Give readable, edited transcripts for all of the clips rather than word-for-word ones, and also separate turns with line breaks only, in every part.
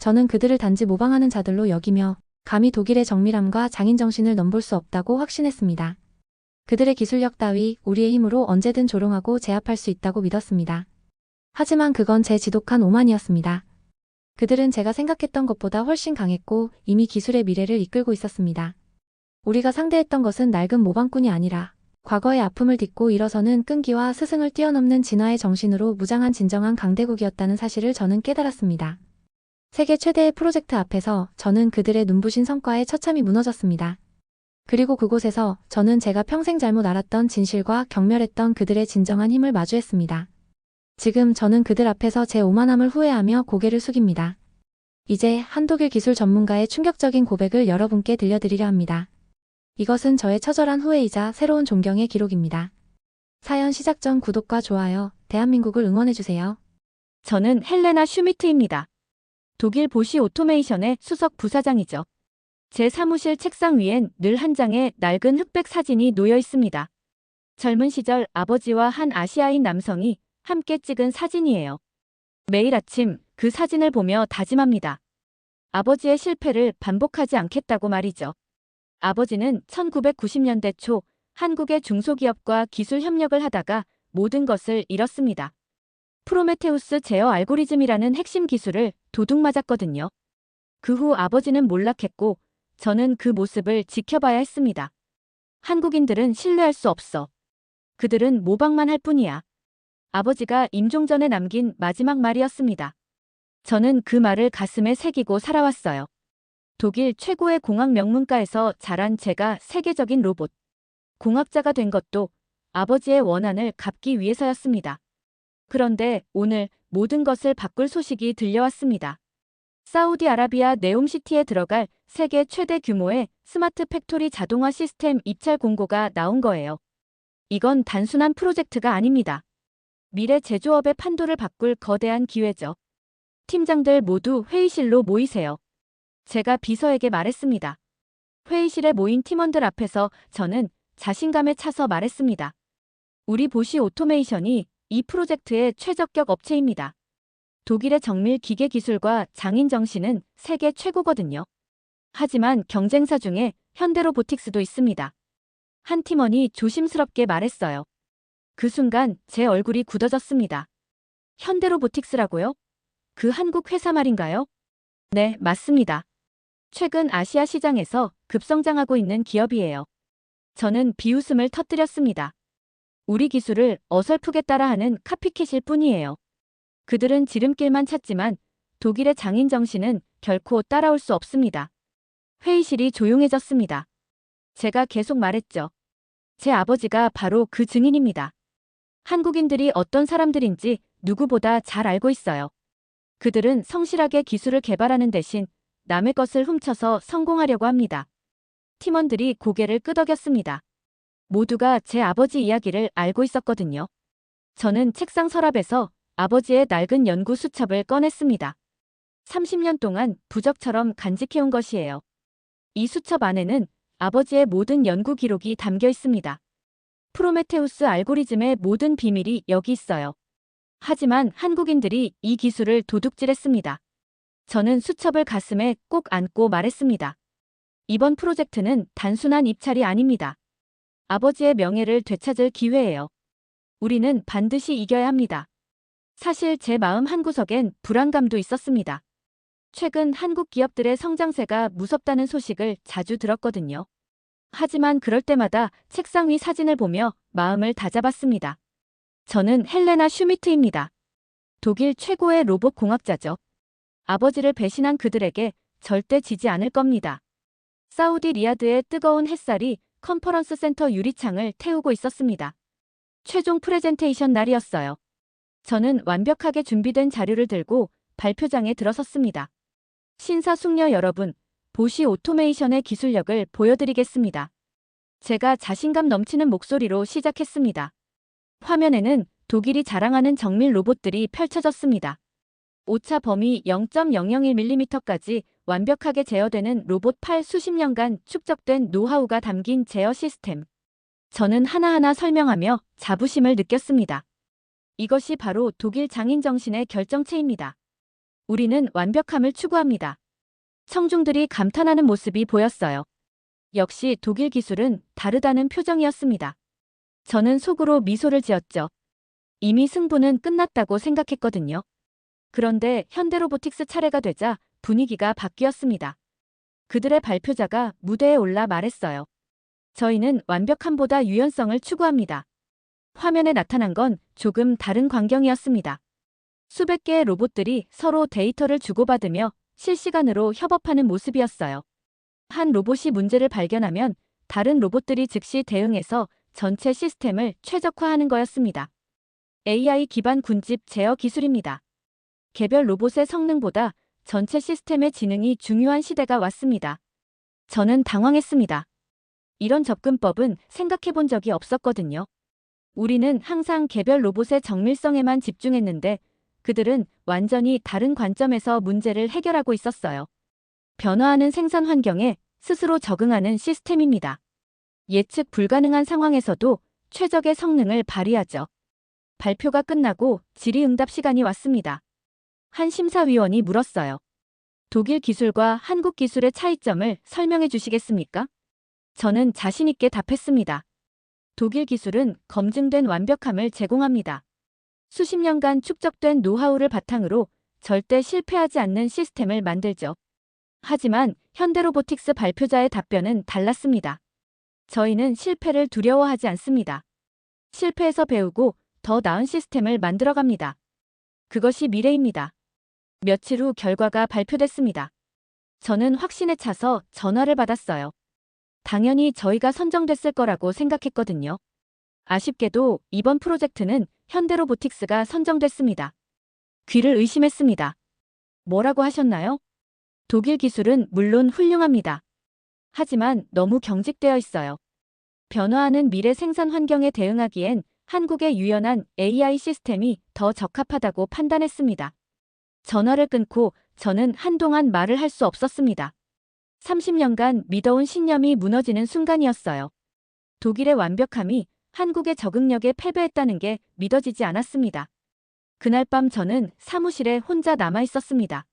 저는 그들을 단지 모방하는 자들로 여기며 감히 독일의 정밀함과 장인 정신을 넘볼 수 없다고 확신했습니다. 그들의 기술력 따위 우리의 힘으로 언제든 조롱하고 제압할 수 있다고 믿었습니다. 하지만 그건 제 지독한 오만이었습니다. 그들은 제가 생각했던 것보다 훨씬 강했고 이미 기술의 미래를 이끌고 있었습니다. 우리가 상대했던 것은 낡은 모방꾼이 아니라 과거의 아픔을 딛고 일어서는 끈기와 스승을 뛰어넘는 진화의 정신으로 무장한 진정한 강대국이었다는 사실을 저는 깨달았습니다. 세계 최대의 프로젝트 앞에서 저는 그들의 눈부신 성과에 처참히 무너졌습니다. 그리고 그곳에서 저는 제가 평생 잘못 알았던 진실과 경멸했던 그들의 진정한 힘을 마주했습니다. 지금 저는 그들 앞에서 제 오만함을 후회하며 고개를 숙입니다. 이제 한 독일 기술 전문가의 충격적인 고백을 여러분께 들려드리려 합니다. 이것은 저의 처절한 후회이자 새로운 존경의 기록입니다. 사연 시작 전 구독과 좋아요, 대한민국을 응원해주세요.
저는 헬레나 슈미트입니다. 독일 보시 오토메이션의 수석 부사장이죠. 제 사무실 책상 위엔 늘 한 장의 낡은 흑백 사진이 놓여 있습니다. 젊은 시절 아버지와 한 아시아인 남성이 함께 찍은 사진이에요. 매일 아침 그 사진을 보며 다짐합니다. 아버지의 실패를 반복하지 않겠다고 말이죠. 아버지는 1990년대 초 한국의 중소기업과 기술 협력을 하다가 모든 것을 잃었습니다. 프로메테우스 제어 알고리즘이라는 핵심 기술을 도둑맞았거든요. 그 후 아버지는 몰락했고 저는 그 모습을 지켜봐야 했습니다. 한국인들은 신뢰할 수 없어. 그들은 모방만 할 뿐이야. 아버지가 임종 전에 남긴 마지막 말이었습니다. 저는 그 말을 가슴에 새기고 살아왔어요. 독일 최고의 공학 명문가에서 자란 제가 세계적인 로봇 공학자가 된 것도 아버지의 원한을 갚기 위해서였습니다. 그런데 오늘 모든 것을 바꿀 소식이 들려왔습니다. 사우디아라비아 네옴시티에 들어갈 세계 최대 규모의 스마트 팩토리 자동화 시스템 입찰 공고가 나온 거예요. 이건 단순한 프로젝트가 아닙니다. 미래 제조업의 판도를 바꿀 거대한 기회죠. 팀장들 모두 회의실로 모이세요. 제가 비서에게 말했습니다. 회의실에 모인 팀원들 앞에서 저는 자신감에 차서 말했습니다. 우리 보시 오토메이션이 이 프로젝트의 최적격 업체입니다. 독일의 정밀 기계 기술과 장인 정신은 세계 최고거든요. 하지만 경쟁사 중에 현대로보틱스도 있습니다. 한 팀원이 조심스럽게 말했어요. 그 순간 제 얼굴이 굳어졌습니다. 현대로보틱스라고요? 그 한국 회사 말인가요? 네, 맞습니다. 최근 아시아 시장에서 급성장하고 있는 기업이에요. 저는 비웃음을 터뜨렸습니다. 우리 기술을 어설프게 따라하는 카피캣일 뿐이에요. 그들은 지름길만 찾지만 독일의 장인 정신은 결코 따라올 수 없습니다. 회의실이 조용해졌습니다. 제가 계속 말했죠. 제 아버지가 바로 그 증인입니다. 한국인들이 어떤 사람들인지 누구보다 잘 알고 있어요. 그들은 성실하게 기술을 개발하는 대신 남의 것을 훔쳐서 성공하려고 합니다. 팀원들이 고개를 끄덕였습니다. 모두가 제 아버지 이야기를 알고 있었거든요. 저는 책상 서랍에서 아버지의 낡은 연구 수첩을 꺼냈습니다. 30년 동안 부적처럼 간직해온 것이에요. 이 수첩 안에는 아버지의 모든 연구 기록이 담겨 있습니다. 프로메테우스 알고리즘의 모든 비밀이 여기 있어요. 하지만 한국인들이 이 기술을 도둑질했습니다. 저는 수첩을 가슴에 꼭 안고 말했습니다. 이번 프로젝트는 단순한 입찰이 아닙니다. 아버지의 명예를 되찾을 기회예요. 우리는 반드시 이겨야 합니다. 사실 제 마음 한구석엔 불안감도 있었습니다. 최근 한국 기업들의 성장세가 무섭다는 소식을 자주 들었거든요. 하지만 그럴 때마다 책상 위 사진을 보며 마음을 다잡았습니다. 저는 헬레나 슈미트입니다. 독일 최고의 로봇 공학자죠. 아버지를 배신한 그들에게 절대 지지 않을 겁니다. 사우디 리야드의 뜨거운 햇살이 컨퍼런스 센터 유리창을 태우고 있었습니다. 최종 프레젠테이션 날이었어요. 저는 완벽하게 준비된 자료를 들고 발표장에 들어섰습니다. 신사숙녀 여러분, 보시 오토메이션의 기술력을 보여드리겠습니다. 제가 자신감 넘치는 목소리로 시작했습니다. 화면에는 독일이 자랑하는 정밀 로봇들이 펼쳐졌습니다. 오차 범위 0.001mm까지 완벽하게 제어되는 로봇 팔 수십 년간 축적된 노하우가 담긴 제어 시스템. 저는 하나하나 설명하며 자부심을 느꼈습니다. 이것이 바로 독일 장인 정신의 결정체입니다. 우리는 완벽함을 추구합니다. 청중들이 감탄하는 모습이 보였어요. 역시 독일 기술은 다르다는 표정이었습니다. 저는 속으로 미소를 지었죠. 이미 승부는 끝났다고 생각했거든요. 그런데 현대로보틱스 차례가 되자 분위기가 바뀌었습니다. 그들의 발표자가 무대에 올라 말했어요. 저희는 완벽함보다 유연성을 추구합니다. 화면에 나타난 건 조금 다른 광경이었습니다. 수백 개의 로봇들이 서로 데이터를 주고받으며 실시간으로 협업하는 모습이었어요. 한 로봇이 문제를 발견하면 다른 로봇들이 즉시 대응해서 전체 시스템을 최적화하는 거였습니다. AI 기반 군집 제어 기술입니다. 개별 로봇의 성능보다 전체 시스템의 지능이 중요한 시대가 왔습니다. 저는 당황했습니다. 이런 접근법은 생각해 본 적이 없었거든요. 우리는 항상 개별 로봇의 정밀성에만 집중했는데 그들은 완전히 다른 관점에서 문제를 해결하고 있었어요. 변화하는 생산 환경에 스스로 적응하는 시스템입니다. 예측 불가능한 상황에서도 최적의 성능을 발휘하죠. 발표가 끝나고 질의응답 시간이 왔습니다. 한 심사위원이 물었어요. 독일 기술과 한국 기술의 차이점을 설명해 주시겠습니까? 저는 자신 있게 답했습니다. 독일 기술은 검증된 완벽함을 제공합니다. 수십 년간 축적된 노하우를 바탕으로 절대 실패하지 않는 시스템을 만들죠. 하지만 현대로보틱스 발표자의 답변은 달랐습니다. 저희는 실패를 두려워하지 않습니다. 실패에서 배우고 더 나은 시스템을 만들어갑니다. 그것이 미래입니다. 며칠 후 결과가 발표됐습니다. 저는 확신에 차서 전화를 받았어요. 당연히 저희가 선정됐을 거라고 생각했거든요. 아쉽게도 이번 프로젝트는 현대로보틱스가 선정됐습니다. 귀를 의심했습니다. 뭐라고 하셨나요? 독일 기술은 물론 훌륭합니다. 하지만 너무 경직되어 있어요. 변화하는 미래 생산 환경에 대응하기엔 한국의 유연한 AI 시스템이 더 적합하다고 판단했습니다. 전화를 끊고 저는 한동안 말을 할 수 없었습니다. 30년간 믿어온 신념이 무너지는 순간이었어요. 독일의 완벽함이 한국의 적응력에 패배했다는 게 믿어지지 않았습니다. 그날 밤 저는 사무실에 혼자 남아 있었습니다.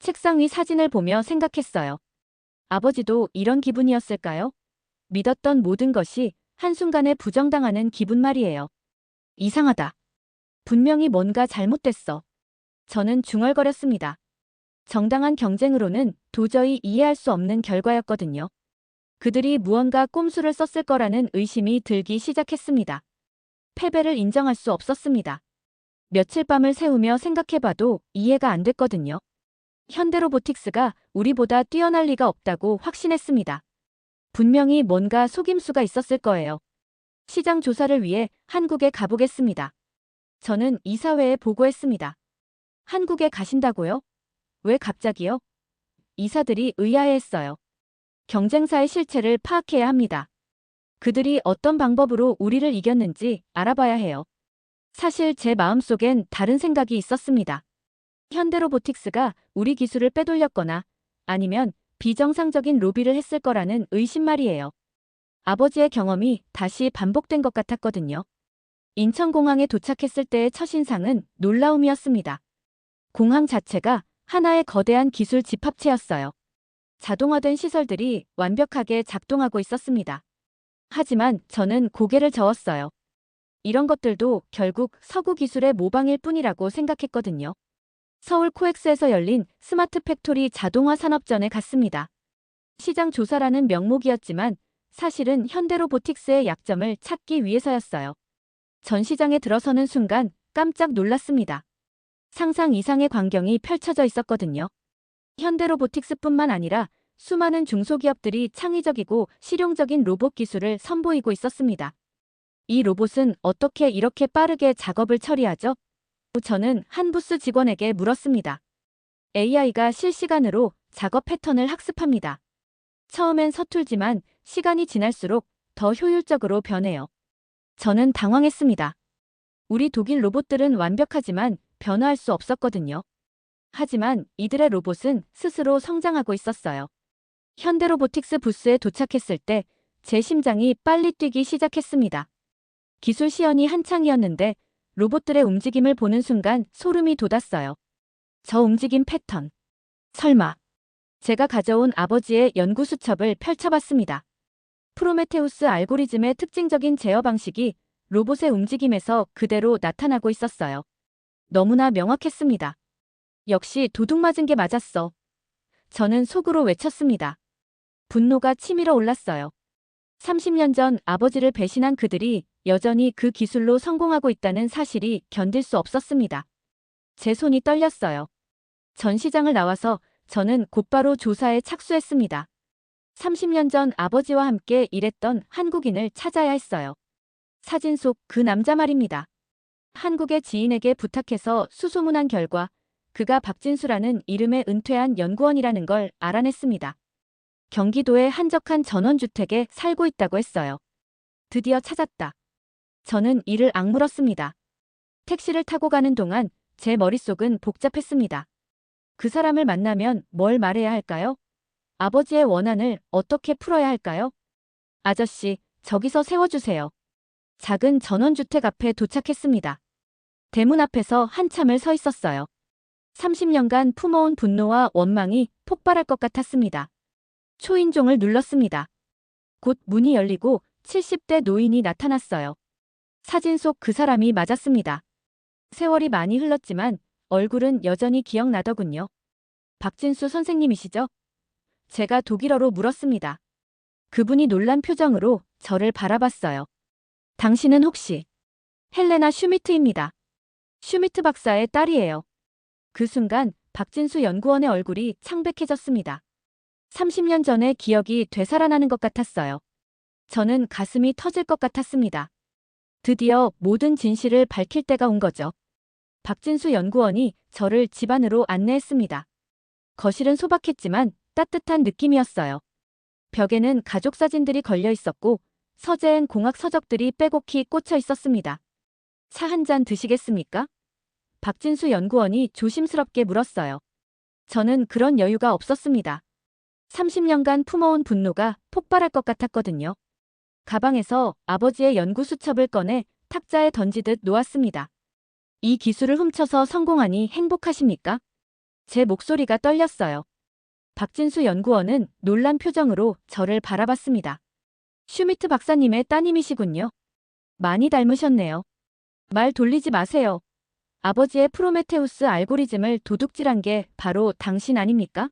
책상 위 사진을 보며 생각했어요. 아버지도 이런 기분이었을까요? 믿었던 모든 것이 한순간에 부정당하는 기분 말이에요. 이상하다. 분명히 뭔가 잘못됐어. 저는 중얼거렸습니다. 정당한 경쟁으로는 도저히 이해할 수 없는 결과였거든요. 그들이 무언가 꼼수를 썼을 거라는 의심이 들기 시작했습니다. 패배를 인정할 수 없었습니다. 며칠 밤을 새우며 생각해봐도 이해가 안 됐거든요. 현대로보틱스가 우리보다 뛰어날 리가 없다고 확신했습니다. 분명히 뭔가 속임수가 있었을 거예요. 시장 조사를 위해 한국에 가보겠습니다. 저는 이사회에 보고했습니다. 한국에 가신다고요? 왜 갑자기요? 이사들이 의아해했어요. 경쟁사의 실체를 파악해야 합니다. 그들이 어떤 방법으로 우리를 이겼는지 알아봐야 해요. 사실 제 마음속엔 다른 생각이 있었습니다. 현대로보틱스가 우리 기술을 빼돌렸거나 아니면 비정상적인 로비를 했을 거라는 의심 말이에요. 아버지의 경험이 다시 반복된 것 같았거든요. 인천공항에 도착했을 때의 첫인상은 놀라움이었습니다. 공항 자체가 하나의 거대한 기술 집합체였어요. 자동화된 시설들이 완벽하게 작동하고 있었습니다. 하지만 저는 고개를 저었어요. 이런 것들도 결국 서구 기술의 모방일 뿐이라고 생각했거든요. 서울 코엑스에서 열린 스마트 팩토리 자동화 산업전에 갔습니다. 시장 조사라는 명목이었지만 사실은 현대로보틱스의 약점을 찾기 위해서였어요. 전시장에 들어서는 순간 깜짝 놀랐습니다. 상상 이상의 광경이 펼쳐져 있었거든요. 현대로보틱스뿐만 아니라 수많은 중소기업들이 창의적이고 실용적인 로봇 기술을 선보이고 있었습니다. 이 로봇은 어떻게 이렇게 빠르게 작업을 처리하죠? 저는 한 부스 직원에게 물었습니다. AI가 실시간으로 작업 패턴을 학습합니다. 처음엔 서툴지만 시간이 지날수록 더 효율적으로 변해요. 저는 당황했습니다. 우리 독일 로봇들은 완벽하지만 변화할 수 없었거든요. 하지만 이들의 로봇은 스스로 성장하고 있었어요. 현대로보틱스 부스에 도착했을 때 제 심장이 빨리 뛰기 시작했습니다. 기술 시연이 한창이었는데 로봇들의 움직임을 보는 순간 소름이 돋았어요. 저 움직임 패턴. 설마. 제가 가져온 아버지의 연구 수첩을 펼쳐봤습니다. 프로메테우스 알고리즘의 특징적인 제어 방식이 로봇의 움직임에서 그대로 나타나고 있었어요. 너무나 명확했습니다. 역시 도둑 맞은 게 맞았어. 저는 속으로 외쳤습니다. 분노가 치밀어 올랐어요. 30년 전 아버지를 배신한 그들이 여전히 그 기술로 성공하고 있다는 사실이 견딜 수 없었습니다. 제 손이 떨렸어요. 전시장을 나와서 저는 곧바로 조사에 착수했습니다. 30년 전 아버지와 함께 일했던 한국인을 찾아야 했어요. 사진 속 그 남자 말입니다. 한국의 지인에게 부탁해서 수소문한 결과 그가 박진수라는 이름의 은퇴한 연구원이라는 걸 알아냈습니다. 경기도의 한적한 전원주택에 살고 있다고 했어요. 드디어 찾았다. 저는 이를 악물었습니다. 택시를 타고 가는 동안 제 머릿속은 복잡했습니다. 그 사람을 만나면 뭘 말해야 할까요? 아버지의 원한을 어떻게 풀어야 할까요? 아저씨, 저기서 세워주세요. 작은 전원주택 앞에 도착했습니다. 대문 앞에서 한참을 서 있었어요. 30년간 품어온 분노와 원망이 폭발할 것 같았습니다. 초인종을 눌렀습니다. 곧 문이 열리고 70대 노인이 나타났어요. 사진 속 그 사람이 맞았습니다. 세월이 많이 흘렀지만 얼굴은 여전히 기억나더군요. 박진수 선생님이시죠? 제가 독일어로 물었습니다. 그분이 놀란 표정으로 저를 바라봤어요. 당신은 혹시 헬레나 슈미트입니다. 슈미트 박사의 딸이에요. 그 순간 박진수 연구원의 얼굴이 창백해졌습니다. 30년 전의 기억이 되살아나는 것 같았어요. 저는 가슴이 터질 것 같았습니다. 드디어 모든 진실을 밝힐 때가 온 거죠. 박진수 연구원이 저를 집 안으로 안내했습니다. 거실은 소박했지만 따뜻한 느낌이었어요. 벽에는 가족 사진들이 걸려 있었고 서재엔 공학 서적들이 빼곡히 꽂혀 있었습니다. 차 한 잔 드시겠습니까? 박진수 연구원이 조심스럽게 물었어요. 저는 그런 여유가 없었습니다. 30년간 품어온 분노가 폭발할 것 같았거든요. 가방에서 아버지의 연구 수첩을 꺼내 탁자에 던지듯 놓았습니다. 이 기술을 훔쳐서 성공하니 행복하십니까? 제 목소리가 떨렸어요. 박진수 연구원은 놀란 표정으로 저를 바라봤습니다. 슈미트 박사님의 따님이시군요. 많이 닮으셨네요. 말 돌리지 마세요. 아버지의 프로메테우스 알고리즘을 도둑질한 게 바로 당신 아닙니까?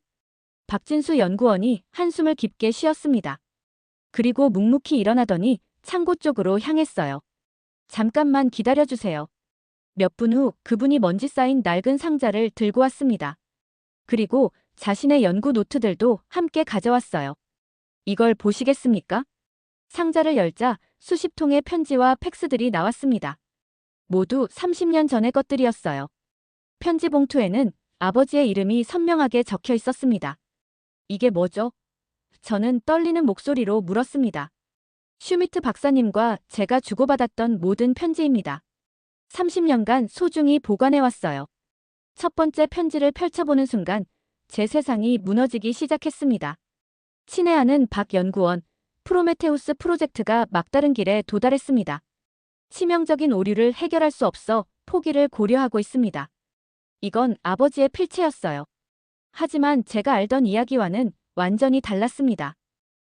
박진수 연구원이 한숨을 깊게 쉬었습니다. 그리고 묵묵히 일어나더니 창고 쪽으로 향했어요. 잠깐만 기다려주세요. 몇 분 후 그분이 먼지 쌓인 낡은 상자를 들고 왔습니다. 그리고 자신의 연구 노트들도 함께 가져왔어요. 이걸 보시겠습니까? 상자를 열자 수십 통의 편지와 팩스들이 나왔습니다. 모두 30년 전의 것들이었어요. 편지 봉투에는 아버지의 이름이 선명하게 적혀 있었습니다. 이게 뭐죠? 저는 떨리는 목소리로 물었습니다. 슈미트 박사님과 제가 주고받았던 모든 편지입니다. 30년간 소중히 보관해왔어요. 첫 번째 편지를 펼쳐보는 순간 제 세상이 무너지기 시작했습니다. 친애하는 박 연구원, 프로메테우스 프로젝트가 막다른 길에 도달했습니다. 치명적인 오류를 해결할 수 없어 포기를 고려하고 있습니다. 이건 아버지의 필체였어요. 하지만 제가 알던 이야기와는 완전히 달랐습니다.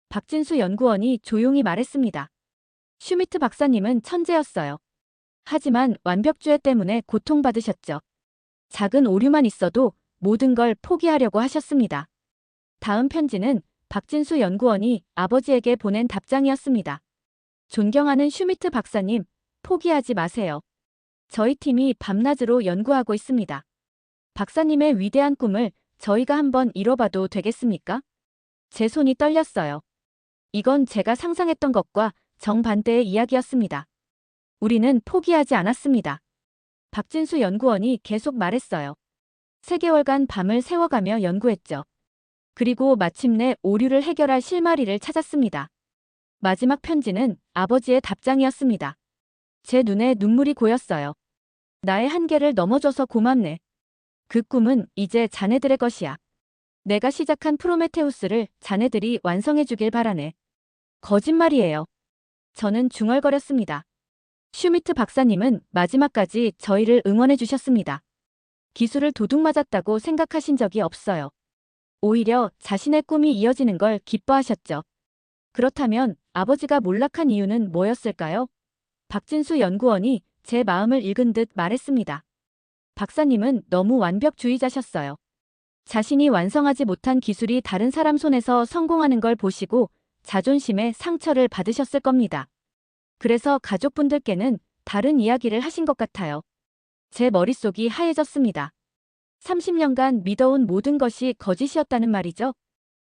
박진수 연구원이 조용히 말했습니다. 슈미트 박사님은 천재였어요. 하지만 완벽주의 때문에 고통받으셨죠. 작은 오류만 있어도 모든 걸 포기하려고 하셨습니다. 다음 편지는 박진수 연구원이 아버지에게 보낸 답장이었습니다. 존경하는 슈미트 박사님, 포기하지 마세요. 저희 팀이 밤낮으로 연구하고 있습니다. 박사님의 위대한 꿈을 저희가 한번 이뤄봐도 되겠습니까? 제 손이 떨렸어요. 이건 제가 상상했던 것과 정반대의 이야기였습니다. 우리는 포기하지 않았습니다. 박진수 연구원이 계속 말했어요. 3개월간 밤을 새워가며 연구했죠. 그리고 마침내 오류를 해결할 실마리를 찾았습니다. 마지막 편지는 아버지의 답장이었습니다. 제 눈에 눈물이 고였어요. 나의 한계를 넘어줘서 고맙네. 그 꿈은 이제 자네들의 것이야. 내가 시작한 프로메테우스를 자네들이 완성해주길 바라네. 거짓말이에요. 저는 중얼거렸습니다. 슈미트 박사님은 마지막까지 저희를 응원해주셨습니다. 기술을 도둑맞았다고 생각하신 적이 없어요. 오히려 자신의 꿈이 이어지는 걸 기뻐하셨죠. 그렇다면 아버지가 몰락한 이유는 뭐였을까요? 박진수 연구원이 제 마음을 읽은 듯 말했습니다. 박사님은 너무 완벽주의자셨어요. 자신이 완성하지 못한 기술이 다른 사람 손에서 성공하는 걸 보시고 자존심에 상처를 받으셨을 겁니다. 그래서 가족분들께는 다른 이야기를 하신 것 같아요. 제 머릿속이 하얘졌습니다. 30년간 믿어온 모든 것이 거짓이었다는 말이죠.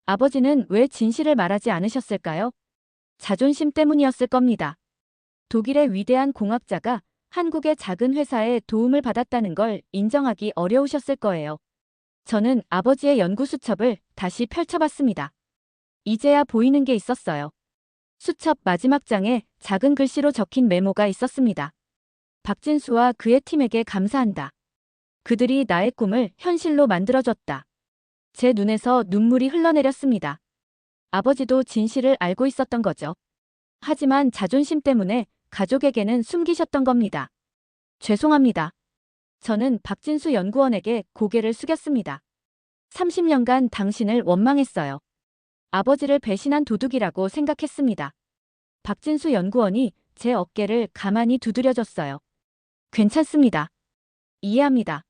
아버지는 왜 진실을 말하지 않으셨을까요? 자존심 때문이었을 겁니다. 독일의 위대한 공학자가 한국의 작은 회사에 도움을 받았다는 걸 인정하기 어려우셨을 거예요. 저는 아버지의 연구 수첩을 다시 펼쳐봤습니다. 이제야 보이는 게 있었어요. 수첩 마지막 장에 작은 글씨로 적힌 메모가 있었습니다. 박진수와 그의 팀에게 감사한다. 그들이 나의 꿈을 현실로 만들어줬다. 제 눈에서 눈물이 흘러내렸습니다. 아버지도 진실을 알고 있었던 거죠. 하지만 자존심 때문에 가족에게는 숨기셨던 겁니다. 죄송합니다. 저는 박진수 연구원에게 고개를 숙였습니다. 30년간 당신을 원망했어요. 아버지를 배신한 도둑이라고 생각했습니다. 박진수 연구원이 제 어깨를 가만히 두드려줬어요. 괜찮습니다. 이해합니다.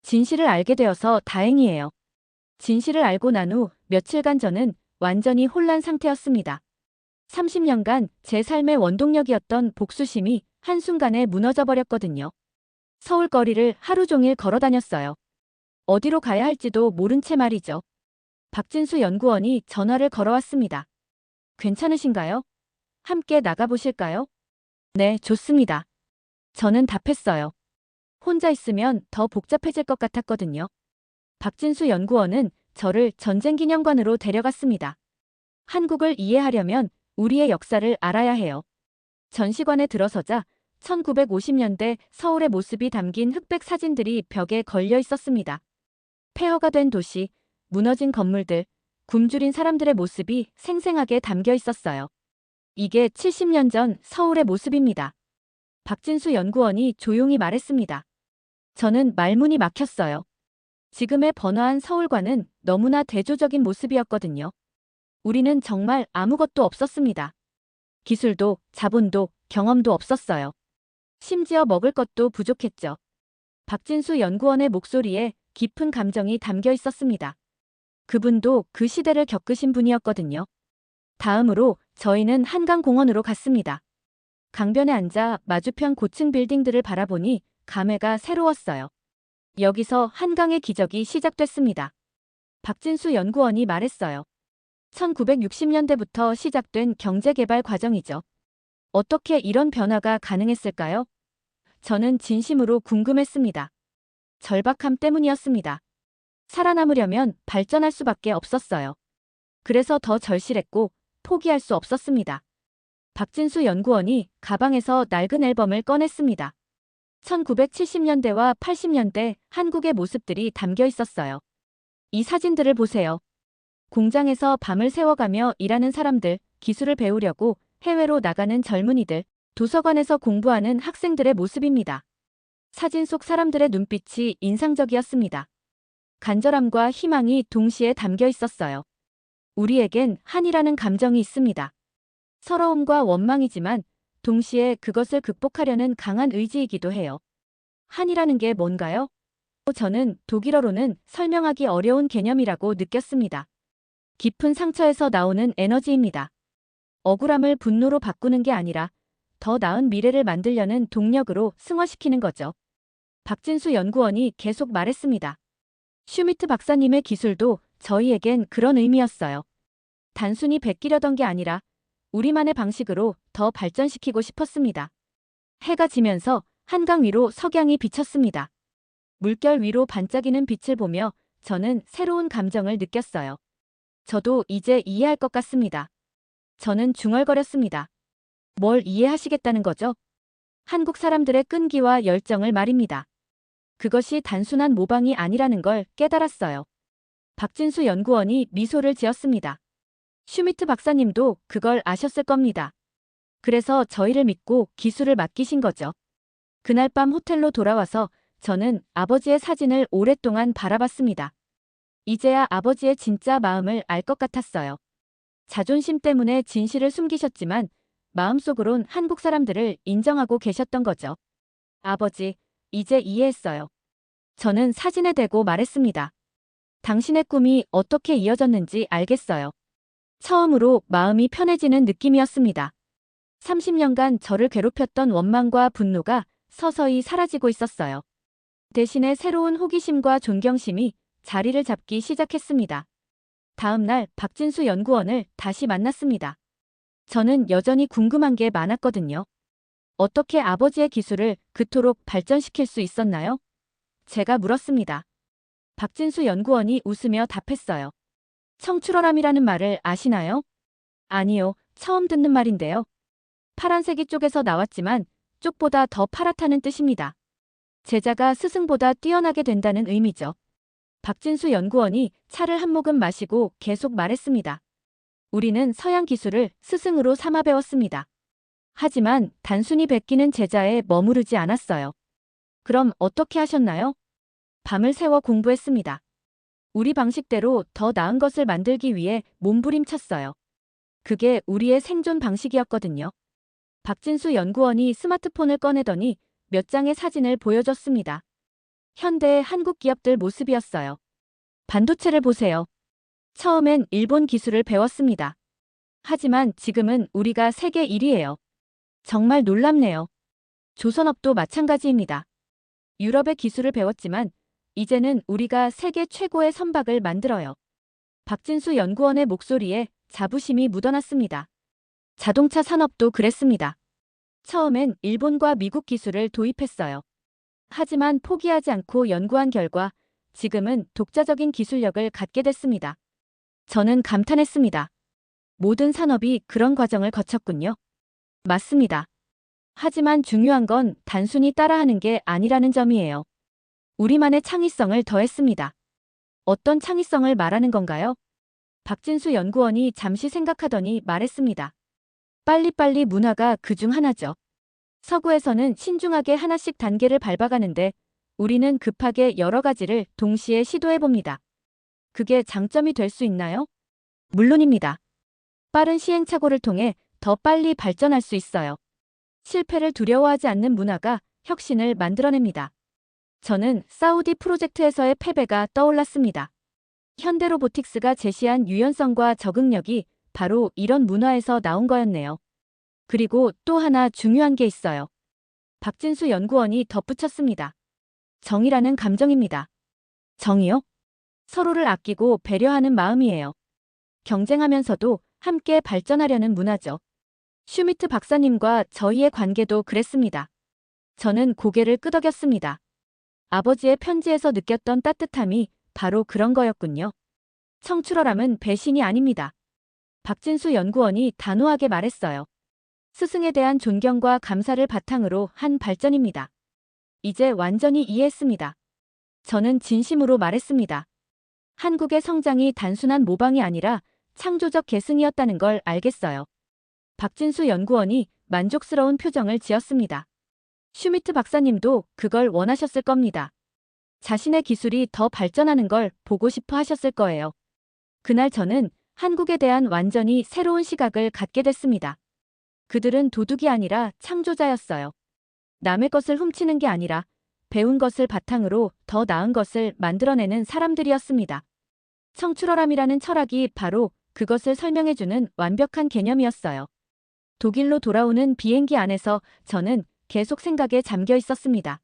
진실을 알게 되어서 다행이에요. 진실을 알고 난 후 며칠간 저는 완전히 혼란 상태였습니다. 30년간 제 삶의 원동력이었던 복수심이 한순간에 무너져 버렸거든요. 서울 거리를 하루 종일 걸어 다녔어요. 어디로 가야 할지도 모른 채 말이죠. 박진수 연구원이 전화를 걸어왔습니다. 괜찮으신가요? 함께 나가보실까요? 네, 좋습니다. 저는 답했어요. 혼자 있으면 더 복잡해질 것 같았거든요. 박진수 연구원은 저를 전쟁기념관으로 데려갔습니다. 한국을 이해하려면 우리의 역사를 알아야 해요. 전시관에 들어서자 1950년대 서울의 모습이 담긴 흑백 사진들이 벽에 걸려 있었습니다. 폐허가 된 도시, 무너진 건물들, 굶주린 사람들의 모습이 생생하게 담겨 있었어요. 이게 70년 전 서울의 모습입니다. 박진수 연구원이 조용히 말했습니다. 저는 말문이 막혔어요. 지금의 번화한 서울과는 너무나 대조적인 모습이었거든요. 우리는 정말 아무것도 없었습니다. 기술도, 자본도, 경험도 없었어요. 심지어 먹을 것도 부족했죠. 박진수 연구원의 목소리에 깊은 감정이 담겨 있었습니다. 그분도 그 시대를 겪으신 분이었거든요. 다음으로 저희는 한강공원으로 갔습니다. 강변에 앉아 마주편 고층 빌딩들을 바라보니 감회가 새로웠어요. 여기서 한강의 기적이 시작됐습니다. 박진수 연구원이 말했어요. 1960년대부터 시작된 경제개발 과정이죠. 어떻게 이런 변화가 가능했을까요? 저는 진심으로 궁금했습니다. 절박함 때문이었습니다. 살아남으려면 발전할 수밖에 없었어요. 그래서 더 절실했고 포기할 수 없었습니다. 박진수 연구원이 가방에서 낡은 앨범을 꺼냈습니다. 1970년대와 80년대 한국의 모습들이 담겨 있었어요. 이 사진들을 보세요. 공장에서 밤을 새워가며 일하는 사람들, 기술을 배우려고 해외로 나가는 젊은이들, 도서관에서 공부하는 학생들의 모습입니다. 사진 속 사람들의 눈빛이 인상적이었습니다. 간절함과 희망이 동시에 담겨 있었어요. 우리에겐 한이라는 감정이 있습니다. 서러움과 원망이지만 동시에 그것을 극복하려는 강한 의지이기도 해요. 한이라는 게 뭔가요? 저는 독일어로는 설명하기 어려운 개념이라고 느꼈습니다. 깊은 상처에서 나오는 에너지입니다. 억울함을 분노로 바꾸는 게 아니라 더 나은 미래를 만들려는 동력으로 승화시키는 거죠. 박진수 연구원이 계속 말했습니다. 슈미트 박사님의 기술도 저희에겐 그런 의미였어요. 단순히 베끼려던 게 아니라 우리만의 방식으로 더 발전시키고 싶었습니다. 해가 지면서 한강 위로 석양이 비쳤습니다. 물결 위로 반짝이는 빛을 보며 저는 새로운 감정을 느꼈어요. 저도 이제 이해할 것 같습니다. 저는 중얼거렸습니다. 뭘 이해하시겠다는 거죠? 한국 사람들의 끈기와 열정을 말입니다. 그것이 단순한 모방이 아니라는 걸 깨달았어요. 박진수 연구원이 미소를 지었습니다. 슈미트 박사님도 그걸 아셨을 겁니다. 그래서 저희를 믿고 기술을 맡기신 거죠. 그날 밤 호텔로 돌아와서 저는 아버지의 사진을 오랫동안 바라봤습니다. 이제야 아버지의 진짜 마음을 알 것 같았어요. 자존심 때문에 진실을 숨기셨지만 마음속으론 한국 사람들을 인정하고 계셨던 거죠. 아버지, 이제 이해했어요. 저는 사진에 대고 말했습니다. 당신의 꿈이 어떻게 이어졌는지 알겠어요. 처음으로 마음이 편해지는 느낌이었습니다. 30년간 저를 괴롭혔던 원망과 분노가 서서히 사라지고 있었어요. 대신에 새로운 호기심과 존경심이 자리를 잡기 시작했습니다. 다음 날 박진수 연구원을 다시 만났습니다. 저는 여전히 궁금한 게 많았거든요. 어떻게 아버지의 기술을 그토록 발전시킬 수 있었나요? 제가 물었습니다. 박진수 연구원이 웃으며 답했어요. 청출어람이라는 말을 아시나요? 아니요, 처음 듣는 말인데요. 파란색이 쪽에서 나왔지만 쪽보다 더 파랗다는 뜻입니다. 제자가 스승보다 뛰어나게 된다는 의미죠. 박진수 연구원이 차를 한 모금 마시고 계속 말했습니다. 우리는 서양 기술을 스승으로 삼아 배웠습니다. 하지만 단순히 베끼는 제자에 머무르지 않았어요. 그럼 어떻게 하셨나요? 밤을 새워 공부했습니다. 우리 방식대로 더 나은 것을 만들기 위해 몸부림쳤어요. 그게 우리의 생존 방식이었거든요. 박진수 연구원이 스마트폰을 꺼내더니 몇 장의 사진을 보여줬습니다. 현대의 한국 기업들 모습이었어요. 반도체를 보세요. 처음엔 일본 기술을 배웠습니다. 하지만 지금은 우리가 세계 1위예요. 정말 놀랍네요. 조선업도 마찬가지입니다. 유럽의 기술을 배웠지만 이제는 우리가 세계 최고의 선박을 만들어요. 박진수 연구원의 목소리에 자부심이 묻어났습니다. 자동차 산업도 그랬습니다. 처음엔 일본과 미국 기술을 도입했어요. 하지만 포기하지 않고 연구한 결과 지금은 독자적인 기술력을 갖게 됐습니다. 저는 감탄했습니다. 모든 산업이 그런 과정을 거쳤군요. 맞습니다. 하지만 중요한 건 단순히 따라하는 게 아니라는 점이에요. 우리만의 창의성을 더했습니다. 어떤 창의성을 말하는 건가요? 박진수 연구원이 잠시 생각하더니 말했습니다. 빨리빨리 문화가 그중 하나죠. 서구에서는 신중하게 하나씩 단계를 밟아가는데 우리는 급하게 여러 가지를 동시에 시도해봅니다. 그게 장점이 될 수 있나요? 물론입니다. 빠른 시행착오를 통해 더 빨리 발전할 수 있어요. 실패를 두려워하지 않는 문화가 혁신을 만들어냅니다. 저는 사우디 프로젝트에서의 패배가 떠올랐습니다. 현대로보틱스가 제시한 유연성과 적응력이 바로 이런 문화에서 나온 거였네요. 그리고 또 하나 중요한 게 있어요. 박진수 연구원이 덧붙였습니다. 정이라는 감정입니다. 정이요? 서로를 아끼고 배려하는 마음이에요. 경쟁하면서도 함께 발전하려는 문화죠. 슈미트 박사님과 저희의 관계도 그랬습니다. 저는 고개를 끄덕였습니다. 아버지의 편지에서 느꼈던 따뜻함이 바로 그런 거였군요. 청출어람은 배신이 아닙니다. 박진수 연구원이 단호하게 말했어요. 스승에 대한 존경과 감사를 바탕으로 한 발전입니다. 이제 완전히 이해했습니다. 저는 진심으로 말했습니다. 한국의 성장이 단순한 모방이 아니라 창조적 계승이었다는 걸 알겠어요. 박진수 연구원이 만족스러운 표정을 지었습니다. 슈미트 박사님도 그걸 원하셨을 겁니다. 자신의 기술이 더 발전하는 걸 보고 싶어 하셨을 거예요. 그날 저는 한국에 대한 완전히 새로운 시각을 갖게 됐습니다. 그들은 도둑이 아니라 창조자였어요. 남의 것을 훔치는 게 아니라 배운 것을 바탕으로 더 나은 것을 만들어내는 사람들이었습니다. 청출어람이라는 철학이 바로 그것을 설명해주는 완벽한 개념이었어요. 독일로 돌아오는 비행기 안에서 저는 계속 생각에 잠겨 있었습니다.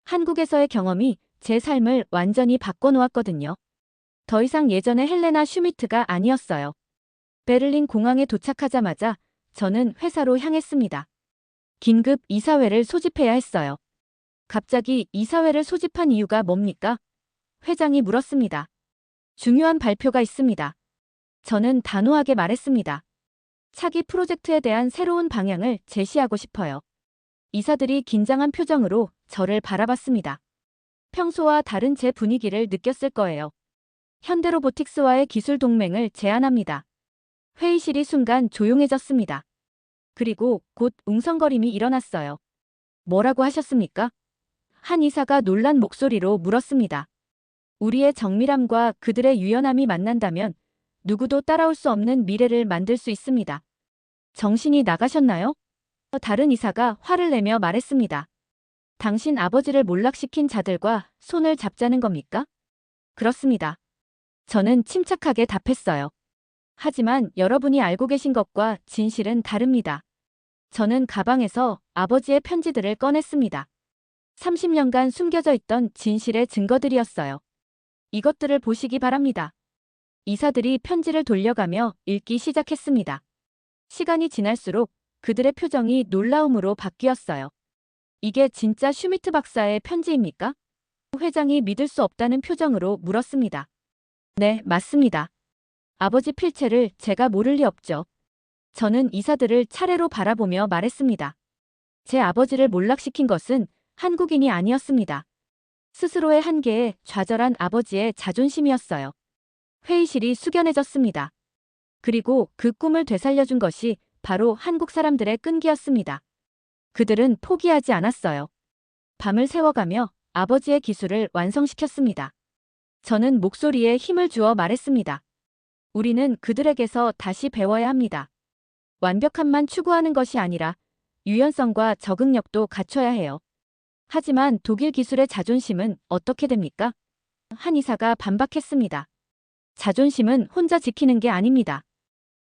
한국에서의 경험이 제 삶을 완전히 바꿔놓았거든요. 더 이상 예전의 헬레나 슈미트가 아니었어요. 베를린 공항에 도착하자마자 저는 회사로 향했습니다. 긴급 이사회를 소집해야 했어요. 갑자기 이사회를 소집한 이유가 뭡니까? 회장이 물었습니다. 중요한 발표가 있습니다. 저는 단호하게 말했습니다. 차기 프로젝트에 대한 새로운 방향을 제시하고 싶어요. 이사들이 긴장한 표정으로 저를 바라봤습니다. 평소와 다른 제 분위기를 느꼈을 거예요. 현대로보틱스와의 기술 동맹을 제안합니다. 회의실이 순간 조용해졌습니다. 그리고 곧 웅성거림이 일어났어요. 뭐라고 하셨습니까? 한 이사가 놀란 목소리로 물었습니다. 우리의 정밀함과 그들의 유연함이 만난다면 누구도 따라올 수 없는 미래를 만들 수 있습니다. 정신이 나가셨나요? 다른 이사가 화를 내며 말했습니다. 당신 아버지를 몰락시킨 자들과 손을 잡자는 겁니까? 그렇습니다. 저는 침착하게 답했어요. 하지만 여러분이 알고 계신 것과 진실은 다릅니다. 저는 가방에서 아버지의 편지들을 꺼냈습니다. 30년간 숨겨져 있던 진실의 증거들이었어요. 이것들을 보시기 바랍니다. 이사들이 편지를 돌려가며 읽기 시작했습니다. 시간이 지날수록 그들의 표정이 놀라움으로 바뀌었어요. 이게 진짜 슈미트 박사의 편지입니까? 회장이 믿을 수 없다는 표정으로 물었습니다. 네, 맞습니다. 아버지 필체를 제가 모를 리 없죠. 저는 이사들을 차례로 바라보며 말했습니다. 제 아버지를 몰락시킨 것은 한국인이 아니었습니다. 스스로의 한계에 좌절한 아버지의 자존심이었어요. 회의실이 숙연해졌습니다. 그리고 그 꿈을 되살려준 것이 바로 한국 사람들의 끈기였습니다. 그들은 포기하지 않았어요. 밤을 새워가며 아버지의 기술을 완성시켰습니다. 저는 목소리에 힘을 주어 말했습니다. 우리는 그들에게서 다시 배워야 합니다. 완벽함만 추구하는 것이 아니라 유연성과 적응력도 갖춰야 해요. 하지만 독일 기술의 자존심은 어떻게 됩니까? 한 이사가 반박했습니다. 자존심은 혼자 지키는 게 아닙니다.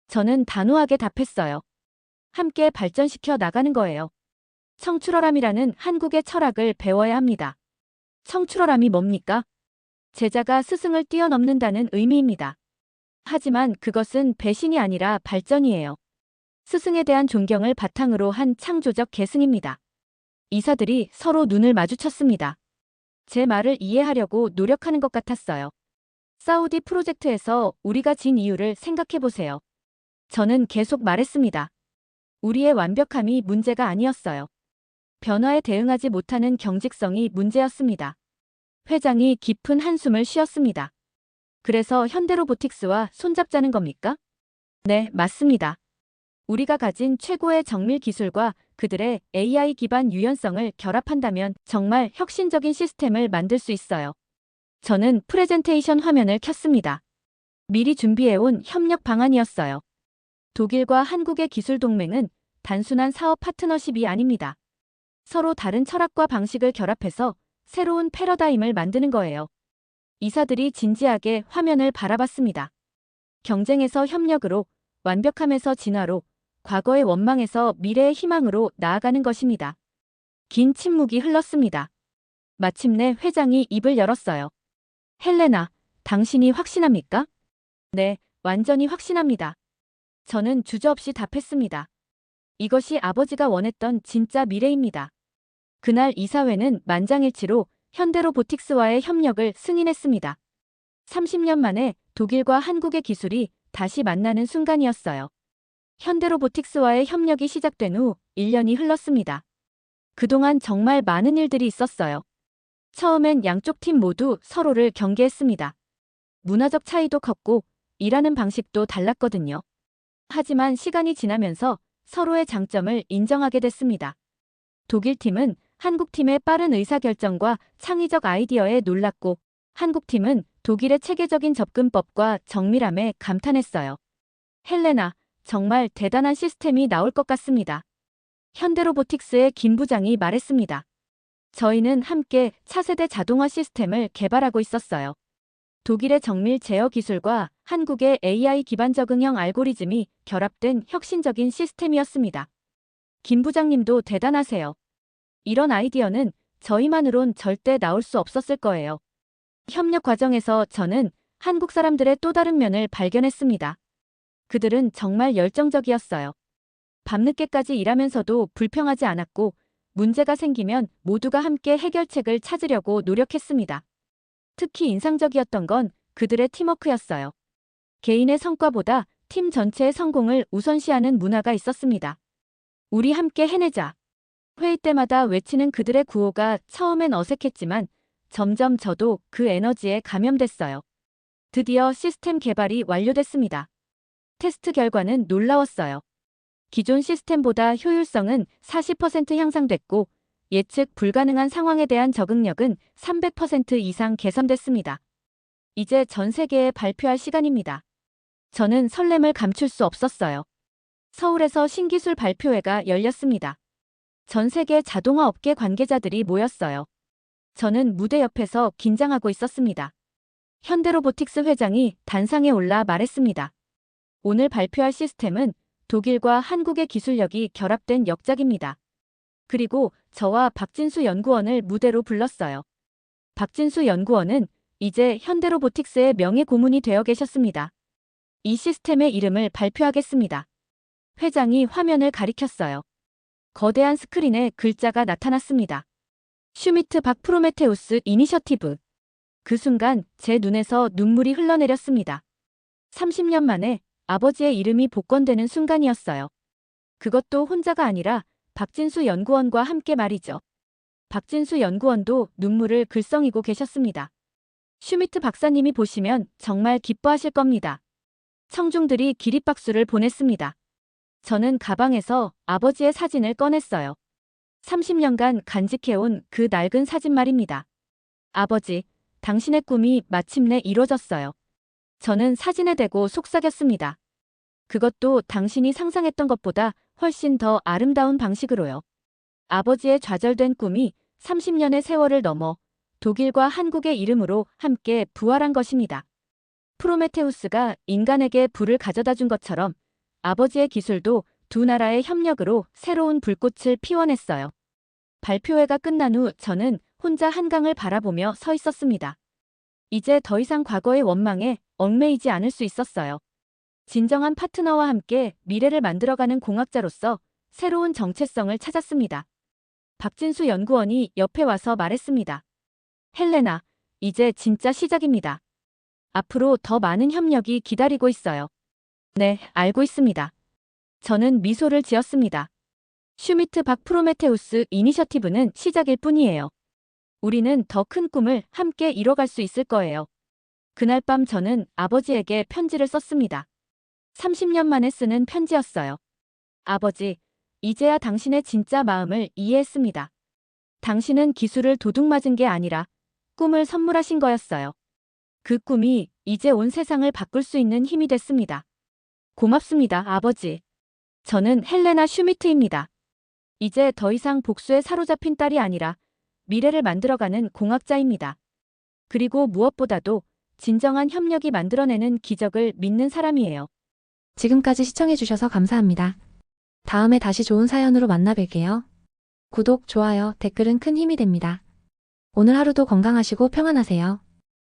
저는 단호하게 답했어요. 함께 발전시켜 나가는 거예요. 청출어람이라는 한국의 철학을 배워야 합니다. 청출어람이 뭡니까? 제자가 스승을 뛰어넘는다는 의미입니다. 하지만 그것은 배신이 아니라 발전이에요. 스승에 대한 존경을 바탕으로 한 창조적 계승입니다. 이사들이 서로 눈을 마주쳤습니다. 제 말을 이해하려고 노력하는 것 같았어요. 사우디 프로젝트에서 우리가 진 이유를 생각해보세요. 저는 계속 말했습니다. 우리의 완벽함이 문제가 아니었어요. 변화에 대응하지 못하는 경직성이 문제였습니다. 회장이 깊은 한숨을 쉬었습니다. 그래서 현대로보틱스와 손잡자는 겁니까? 네, 맞습니다. 우리가 가진 최고의 정밀 기술과 그들의 AI 기반 유연성을 결합한다면 정말 혁신적인 시스템을 만들 수 있어요. 저는 프레젠테이션 화면을 켰습니다. 미리 준비해온 협력 방안이었어요. 독일과 한국의 기술 동맹은 단순한 사업 파트너십이 아닙니다. 서로 다른 철학과 방식을 결합해서 새로운 패러다임을 만드는 거예요. 이사들이 진지하게 화면을 바라봤습니다. 경쟁에서 협력으로, 완벽함에서 진화로, 과거의 원망에서 미래의 희망으로 나아가는 것입니다. 긴 침묵이 흘렀습니다. 마침내 회장이 입을 열었어요. 헬레나, 당신이 확신합니까? 네, 완전히 확신합니다. 저는 주저없이 답했습니다. 이것이 아버지가 원했던 진짜 미래입니다. 그날 이사회는 만장일치로 현대로보틱스와의 협력을 승인했습니다. 30년 만에 독일과 한국의 기술이 다시 만나는 순간이었어요. 현대로보틱스와의 협력이 시작된 후 1년이 흘렀습니다. 그동안 정말 많은 일들이 있었어요. 처음엔 양쪽 팀 모두 서로를 경계했습니다. 문화적 차이도 컸고 일하는 방식도 달랐거든요. 하지만 시간이 지나면서 서로의 장점을 인정하게 됐습니다. 독일 팀은 한국 팀의 빠른 의사결정과 창의적 아이디어에 놀랐고, 한국 팀은 독일의 체계적인 접근법과 정밀함에 감탄했어요. 헬레나, 정말 대단한 시스템이 나올 것 같습니다. 현대로보틱스의 김 부장이 말했습니다. 저희는 함께 차세대 자동화 시스템을 개발하고 있었어요. 독일의 정밀 제어 기술과 한국의 AI 기반 적응형 알고리즘이 결합된 혁신적인 시스템이었습니다. 김 부장님도 대단하세요. 이런 아이디어는 저희만으론 절대 나올 수 없었을 거예요. 협력 과정에서 저는 한국 사람들의 또 다른 면을 발견했습니다. 그들은 정말 열정적이었어요. 밤늦게까지 일하면서도 불평하지 않았고, 문제가 생기면 모두가 함께 해결책을 찾으려고 노력했습니다. 특히 인상적이었던 건 그들의 팀워크였어요. 개인의 성과보다 팀 전체의 성공을 우선시하는 문화가 있었습니다. 우리 함께 해내자. 회의 때마다 외치는 그들의 구호가 처음엔 어색했지만 점점 저도 그 에너지에 감염됐어요. 드디어 시스템 개발이 완료됐습니다. 테스트 결과는 놀라웠어요. 기존 시스템보다 효율성은 40% 향상됐고 예측 불가능한 상황에 대한 적응력은 300% 이상 개선됐습니다. 이제 전 세계에 발표할 시간입니다. 저는 설렘을 감출 수 없었어요. 서울에서 신기술 발표회가 열렸습니다. 전 세계 자동화 업계 관계자들이 모였어요. 저는 무대 옆에서 긴장하고 있었습니다. 현대로보틱스 회장이 단상에 올라 말했습니다. 오늘 발표할 시스템은 독일과 한국의 기술력이 결합된 역작입니다. 그리고 저와 박진수 연구원을 무대로 불렀어요. 박진수 연구원은 이제 현대로보틱스의 명예 고문이 되어 계셨습니다. 이 시스템의 이름을 발표하겠습니다. 회장이 화면을 가리켰어요. 거대한 스크린에 글자가 나타났습니다. 슈미트 박 프로메테우스 이니셔티브. 그 순간 제 눈에서 눈물이 흘러내렸습니다. 30년 만에 아버지의 이름이 복권되는 순간이었어요. 그것도 혼자가 아니라 박진수 연구원과 함께 말이죠. 박진수 연구원도 눈물을 글썽이고 계셨습니다. 슈미트 박사님이 보시면 정말 기뻐하실 겁니다. 청중들이 기립박수를 보냈습니다. 저는 가방에서 아버지의 사진을 꺼냈어요. 30년간 간직해온 그 낡은 사진 말입니다. 아버지, 당신의 꿈이 마침내 이루어졌어요. 저는 사진에 대고 속삭였습니다. 그것도 당신이 상상했던 것보다 훨씬 더 아름다운 방식으로요. 아버지의 좌절된 꿈이 30년의 세월을 넘어 독일과 한국의 이름으로 함께 부활한 것입니다. 프로메테우스가 인간에게 불을 가져다 준 것처럼 아버지의 기술도 두 나라의 협력으로 새로운 불꽃을 피워냈어요. 발표회가 끝난 후 저는 혼자 한강을 바라보며 서 있었습니다. 이제 더 이상 과거의 원망에 얽매이지 않을 수 있었어요. 진정한 파트너와 함께 미래를 만들어가는 공학자로서 새로운 정체성을 찾았습니다. 박진수 연구원이 옆에 와서 말했습니다. 헬레나, 이제 진짜 시작입니다. 앞으로 더 많은 협력이 기다리고 있어요. 네, 알고 있습니다. 저는 미소를 지었습니다. 슈미트 박 프로메테우스 이니셔티브는 시작일 뿐이에요. 우리는 더 큰 꿈을 함께 이뤄갈 수 있을 거예요. 그날 밤 저는 아버지에게 편지를 썼습니다. 30년 만에 쓰는 편지였어요. 아버지, 이제야 당신의 진짜 마음을 이해했습니다. 당신은 기술을 도둑맞은 게 아니라 꿈을 선물하신 거였어요. 그 꿈이 이제 온 세상을 바꿀 수 있는 힘이 됐습니다. 고맙습니다, 아버지. 저는 헬레나 슈미트입니다. 이제 더 이상 복수에 사로잡힌 딸이 아니라 미래를 만들어가는 공학자입니다. 그리고 무엇보다도 진정한 협력이 만들어내는 기적을 믿는 사람이에요.
지금까지 시청해주셔서 감사합니다. 다음에 다시 좋은 사연으로 만나 뵐게요. 구독, 좋아요, 댓글은 큰 힘이 됩니다. 오늘 하루도 건강하시고 평안하세요.